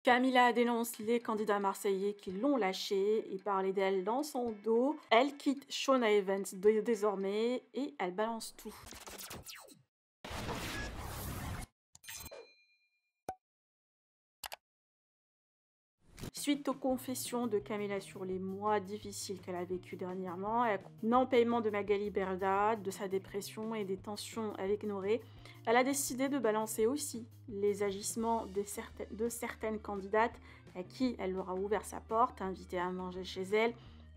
Camilla dénonce les candidats marseillais qui l'ont lâchée et parlait d'elle dans son dos. Elle quitte Shona Evans désormais et elle balance tout. Suite aux confessions de Camilla sur les mois difficiles qu'elle a vécu dernièrement, non-paiement de Magali Berda, de sa dépression et des tensions avec Noré, elle a décidé de balancer aussi les agissements de certaines candidates à qui elle leur a ouvert sa porte, invitées à manger chez elle.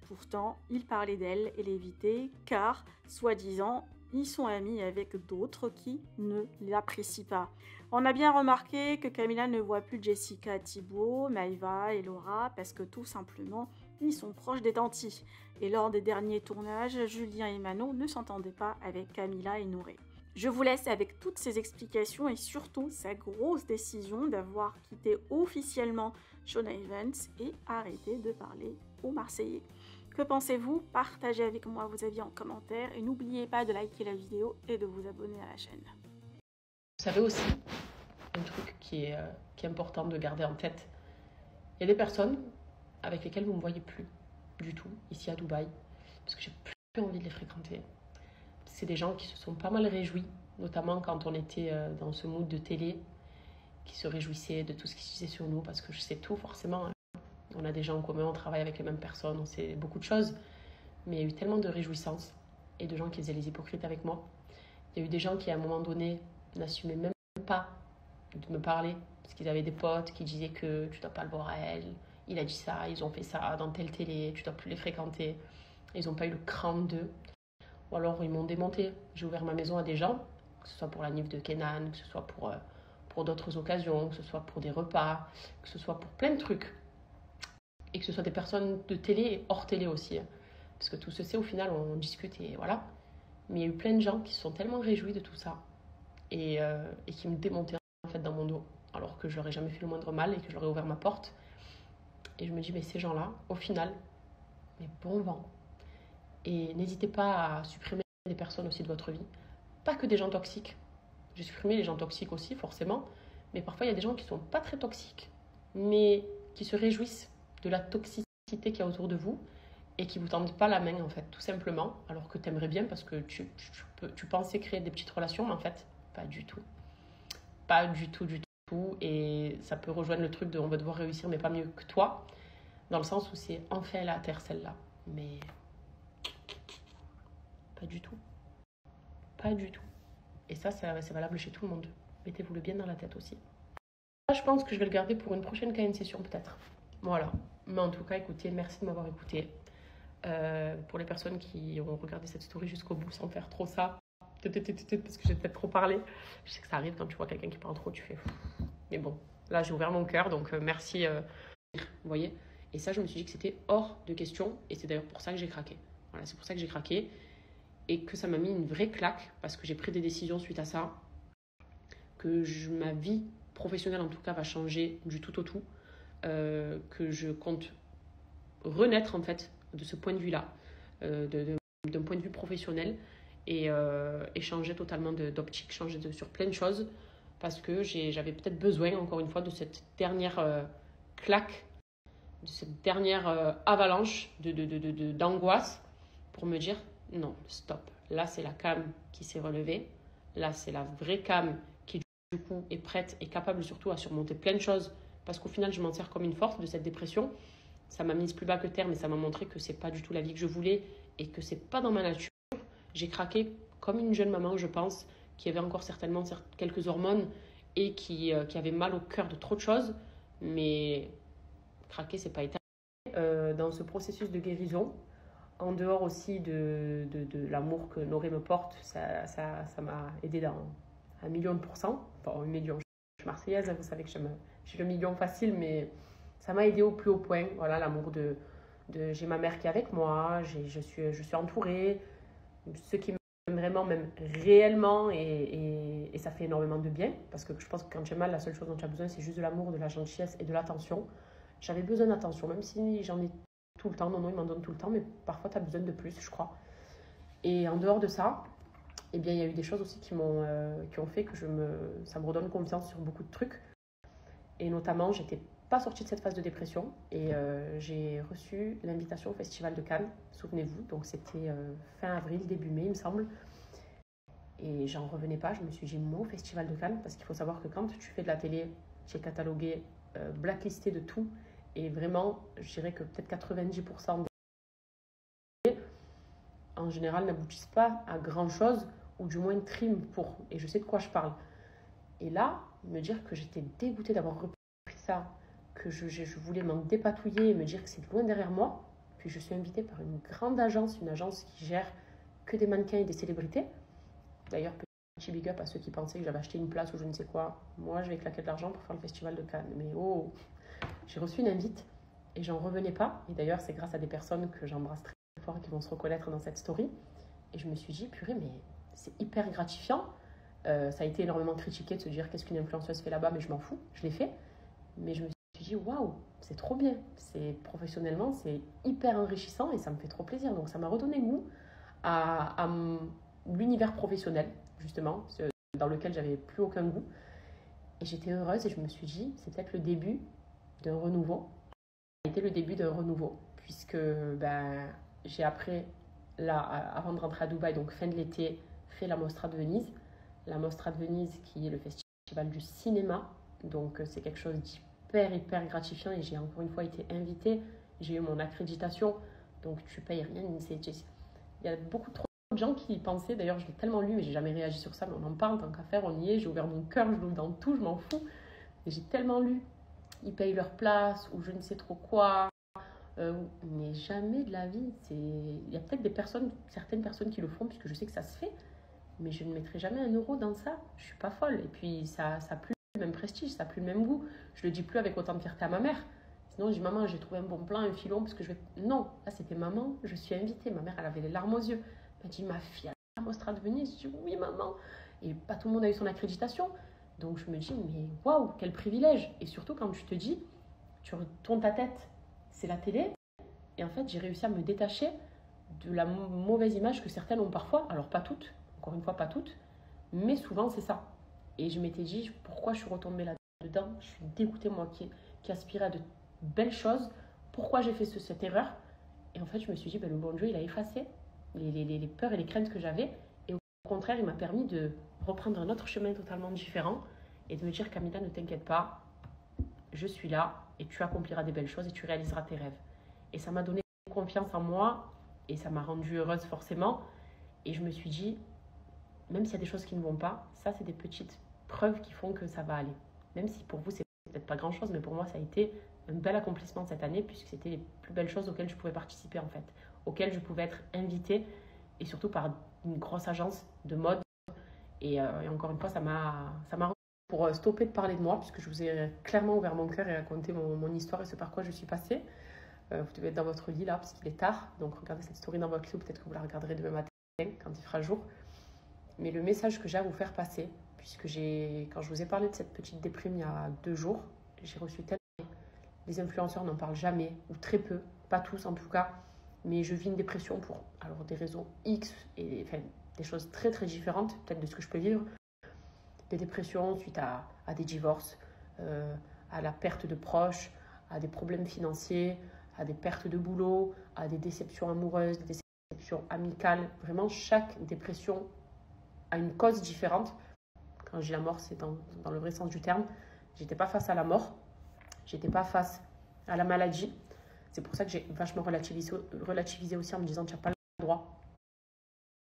Pourtant, il parlait d'elle et l'évitait car, soi-disant, ils sont amis avec d'autres qui ne l'apprécient pas. On a bien remarqué que Camilla ne voit plus Jessica, Thibaut, Maïva et Laura parce que tout simplement, ils sont proches des tantis. Et lors des derniers tournages, Julien et Manon ne s'entendaient pas avec Camilla et Noré. Je vous laisse avec toutes ces explications et surtout sa grosse décision d'avoir quitté officiellement Shona Evans et arrêté de parler aux Marseillais. Que pensez-vous? Partagez avec moi vos avis en commentaire et n'oubliez pas de liker la vidéo et de vous abonner à la chaîne. Vous savez aussi, un truc qui est important de garder en tête, il y a des personnes avec lesquelles vous ne me voyez plus du tout, ici à Dubaï, parce que j'ai plus envie de les fréquenter. C'est des gens qui se sont pas mal réjouis, notamment quand on était dans ce mood de télé, qui se réjouissaient de tout ce qui se disait sur nous, parce que je sais tout forcément. On a des gens en commun, on travaille avec les mêmes personnes, on sait beaucoup de choses, mais il y a eu tellement de réjouissances et de gens qui faisaient les hypocrites avec moi. Il y a eu des gens qui, à un moment donné, n'assumaient même pas de me parler, parce qu'ils avaient des potes qui disaient que tu dois pas le voir à elle, il a dit ça, ils ont fait ça dans telle télé, tu dois plus les fréquenter. Ils n'ont pas eu le cran d'eux. Ou alors ils m'ont démonté. J'ai ouvert ma maison à des gens, que ce soit pour la nif de Kenan, que ce soit pour d'autres occasions, que ce soit pour des repas, que ce soit pour plein de trucs. Et que ce soit des personnes de télé et hors télé aussi. Parce que tout ceci, au final, on discute et voilà. Mais il y a eu plein de gens qui se sont tellement réjouis de tout ça et qui me démontaient en fait dans mon dos, alors que je leur ai jamais fait le moindre mal et que je leur ai ouvert ma porte. Et je me dis, mais ces gens-là, au final, mais bon vent. Et n'hésitez pas à supprimer des personnes aussi de votre vie. Pas que des gens toxiques. J'ai supprimé les gens toxiques aussi, forcément. Mais parfois, il y a des gens qui sont pas très toxiques, mais qui se réjouissent de la toxicité qu'il y a autour de vous et qui vous tendent pas la main, en fait, tout simplement, alors que tu aimerais bien parce que tu pensais créer des petites relations, mais en fait, pas du tout. Pas du tout, du tout. Et ça peut rejoindre le truc de on va devoir réussir, mais pas mieux que toi, dans le sens où c'est enfin la terre, celle-là. Mais pas du tout. Pas du tout. Et ça, c'est valable chez tout le monde. Mettez-vous le bien dans la tête aussi. Là, je pense que je vais le garder pour une prochaine KN session, peut-être. Voilà. Mais en tout cas, écoutez, merci de m'avoir écouté. Pour les personnes qui ont regardé cette story jusqu'au bout sans faire trop ça, parce que j'ai peut-être trop parlé. Je sais que ça arrive quand tu vois quelqu'un qui parle trop, tu fais. Mais bon, là j'ai ouvert mon cœur, donc merci. Vous voyez. Et ça, je me suis dit que c'était hors de question, et c'est d'ailleurs pour ça que j'ai craqué. Voilà, c'est pour ça que j'ai craqué et que ça m'a mis une vraie claque parce que j'ai pris des décisions suite à ça, que ma vie professionnelle en tout cas va changer du tout au tout, que je compte renaître en fait de ce point de vue-là, d'un point de vue professionnel et changer totalement d'optique, changer sur plein de choses parce que j'avais peut-être besoin encore une fois de cette dernière claque, de cette dernière avalanche d'angoisse pour me dire non, stop. Là, c'est la Cam qui s'est relevée. Là, c'est la vraie Cam qui, du coup, est prête et capable surtout à surmonter plein de choses parce qu'au final, je m'en sers comme une force de cette dépression. Ça m'a mise plus bas que terre, mais ça m'a montré que c'est pas du tout la vie que je voulais et que c'est pas dans ma nature. J'ai craqué comme une jeune maman, je pense, qui avait encore certainement quelques hormones et qui avait mal au cœur de trop de choses. Mais craquer, c'est pas éternel. Dans ce processus de guérison, en dehors aussi de l'amour que Noré me porte, ça m'a aidé à 1 000 000%. Enfin, 1 million. Je suis marseillaise, vous savez que j'ai le million facile, mais ça m'a aidé au plus haut point. Voilà, l'amour j'ai ma mère qui est avec moi, je suis entourée. Ceux qui m'aiment vraiment, m'aiment réellement et ça fait énormément de bien. Parce que je pense que quand tu as mal, la seule chose dont tu as besoin, c'est juste de l'amour, de la gentillesse et de l'attention. J'avais besoin d'attention, même si j'en ai tout le temps. Non, il m'en donne tout le temps, mais parfois tu as besoin de plus, je crois. Et en dehors de ça, eh bien, il y a eu des choses aussi qui ont fait que ça me redonne confiance sur beaucoup de trucs. Et notamment, j'étais pas sortie de cette phase de dépression et j'ai reçu l'invitation au Festival de Cannes, souvenez-vous. Donc c'était fin avril, début mai, il me semble. Et j'en revenais pas, je me suis dit, moi, au Festival de Cannes, parce qu'il faut savoir que quand tu fais de la télé, tu es catalogué, blacklisté de tout. Et vraiment, je dirais que peut-être 90% des en général n'aboutissent pas à grand-chose, ou du moins triment pour. Et je sais de quoi je parle. Et là, me dire que j'étais dégoûtée d'avoir repris ça, que je voulais m'en dépatouiller et me dire que c'est loin derrière moi. Puis je suis invitée par une grande agence, une agence qui gère que des mannequins et des célébrités. D'ailleurs, petit big up à ceux qui pensaient que j'avais acheté une place ou je ne sais quoi. Moi, je vais claquer de l'argent pour faire le Festival de Cannes. Mais oh, j'ai reçu une invite et j'en revenais pas. Et d'ailleurs, c'est grâce à des personnes que j'embrasse très fort et qui vont se reconnaître dans cette story. Et je me suis dit, purée, mais c'est hyper gratifiant. Ça a été énormément critiqué de se dire qu'est-ce qu'une influenceuse fait là-bas, mais je m'en fous, je l'ai fait. Mais je me suis dit, waouh, c'est trop bien. Professionnellement, c'est hyper enrichissant et ça me fait trop plaisir. Donc ça m'a redonné goût à l'univers professionnel, justement, dans lequel j'avais plus aucun goût. Et j'étais heureuse et je me suis dit, c'est peut-être le début d'un renouveau. Ça a été le début d'un renouveau, puisque j'ai après, là, avant de rentrer à Dubaï, donc fin de l'été, fait la Mostra de Venise. La Mostra de Venise qui est le festival du cinéma. Donc c'est quelque chose hyper gratifiant et j'ai encore une fois été invitée. J'ai eu mon accréditation, donc tu payes rien. Il y a beaucoup trop de gens qui pensaient, d'ailleurs je l'ai tellement lu mais j'ai jamais réagi sur ça, mais on en parle tant qu'à faire, on y est, j'ai ouvert mon cœur, je l'ouvre dans tout, je m'en fous. Et j'ai tellement lu, ils payent leur place ou je ne sais trop quoi. Mais jamais de la vie. Il y a peut-être certaines personnes qui le font puisque je sais que ça se fait. Mais je ne mettrai jamais 1 euro dans ça. Je suis pas folle. Et puis, ça n'a plus le même prestige, ça n'a plus le même goût. Je le dis plus avec autant de fierté à ma mère. Sinon, je dis, maman, j'ai trouvé un bon plan, un filon, parce que je vais... Non, là, c'était maman, je suis invitée. Ma mère, elle avait les larmes aux yeux. Elle m'a dit, ma fille, à la Mostra de Venise. Je dis, oui, maman. Et pas tout le monde a eu son accréditation. Donc, je me dis, mais waouh, quel privilège. Et surtout, quand tu te dis, tu retournes ta tête, c'est la télé. Et en fait, j'ai réussi à me détacher de la mauvaise image que certaines ont parfois. Alors, pas toutes. Encore une fois, pas toutes, mais souvent c'est ça. Et je m'étais dit, pourquoi je suis retombée là-dedans? Je suis dégoûtée, moi qui aspirais à de belles choses. Pourquoi j'ai fait cette erreur? Et en fait, je me suis dit, le bon Dieu, il a effacé les peurs et les craintes que j'avais. Et au contraire, il m'a permis de reprendre un autre chemin totalement différent et de me dire, Camilla, ne t'inquiète pas, je suis là et tu accompliras des belles choses et tu réaliseras tes rêves. Et ça m'a donné confiance en moi et ça m'a rendue heureuse forcément. Et je me suis dit, même s'il y a des choses qui ne vont pas, ça, c'est des petites preuves qui font que ça va aller. Même si pour vous, c'est peut-être pas grand-chose, mais pour moi, ça a été un bel accomplissement cette année, puisque c'était les plus belles choses auxquelles je pouvais participer, en fait, auxquelles je pouvais être invitée, et surtout par une grosse agence de mode. Et encore une fois, ça m'a pour stopper de parler de moi, puisque je vous ai clairement ouvert mon cœur et raconté mon histoire et ce par quoi je suis passée. Vous devez être dans votre lit, là, parce qu'il est tard. Donc, regardez cette story dans votre lit, ou peut-être que vous la regarderez demain matin, quand il fera jour. Mais le message que j'ai à vous faire passer, puisque quand je vous ai parlé de cette petite déprime il y a 2 jours, j'ai reçu tellement. Les influenceurs n'en parlent jamais, ou très peu, pas tous en tout cas, mais je vis une dépression pour des raisons X, et enfin, des choses très différentes, peut-être de ce que je peux vivre. Des dépressions suite à des divorces, à la perte de proches, à des problèmes financiers, à des pertes de boulot, à des déceptions amoureuses, des déceptions amicales. Vraiment, chaque dépression à une cause différente. Quand je dis la mort, c'est dans le vrai sens du terme. J'étais pas face à la mort, j'étais pas face à la maladie. C'est pour ça que j'ai vachement relativisé aussi en me disant tu n'as pas le droit